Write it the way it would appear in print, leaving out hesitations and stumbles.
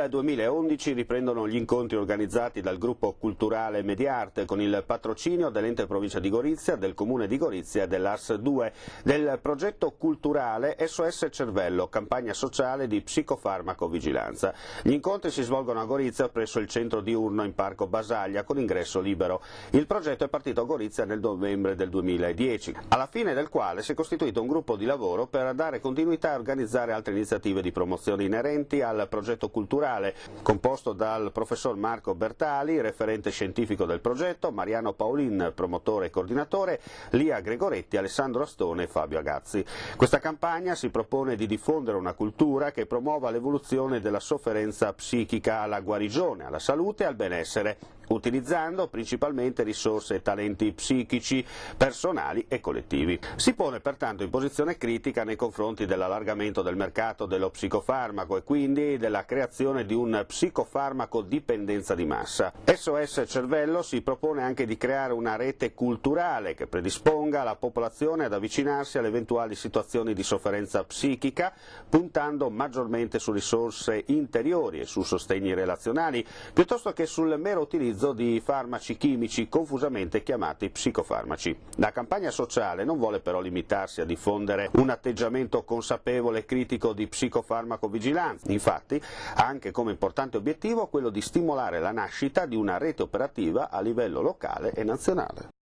Nel 2011 riprendono gli incontri organizzati dal gruppo culturale Mediarte con il patrocinio dell'Ente Provincia di Gorizia, del Comune di Gorizia e dell'Ars 2 del progetto culturale SOS Cervello, campagna sociale di psicofarmacovigilanza. Gli incontri si svolgono a Gorizia presso il centro diurno in Parco Basaglia con ingresso libero. Il progetto è partito a Gorizia nel novembre del 2010, alla fine del quale si è costituito un gruppo di lavoro per dare continuità e organizzare altre iniziative di promozione inerenti al progetto culturale, composto dal professor Marco Bertali, referente scientifico del progetto, Mariano Paolin, promotore e coordinatore, Lia Gregoretti, Alessandro Astone e Fabio Agazzi. Questa campagna si propone di diffondere una cultura che promuova l'evoluzione della sofferenza psichica alla guarigione, alla salute e al benessere, utilizzando principalmente risorse e talenti psichici, personali e collettivi. Si pone pertanto in posizione critica nei confronti dell'allargamento del mercato dello psicofarmaco e quindi della creazione di un psicofarmaco dipendenza di massa. SOS Cervello si propone anche di creare una rete culturale che predisponga la popolazione ad avvicinarsi alle eventuali situazioni di sofferenza psichica, puntando maggiormente su risorse interiori e su sostegni relazionali, piuttosto che sul mero utilizzo di farmaci chimici confusamente chiamati psicofarmaci. La campagna sociale non vuole però limitarsi a diffondere un atteggiamento consapevole e critico di psicofarmacovigilanza, infatti ha anche come importante obiettivo quello di stimolare la nascita di una rete operativa a livello locale e nazionale.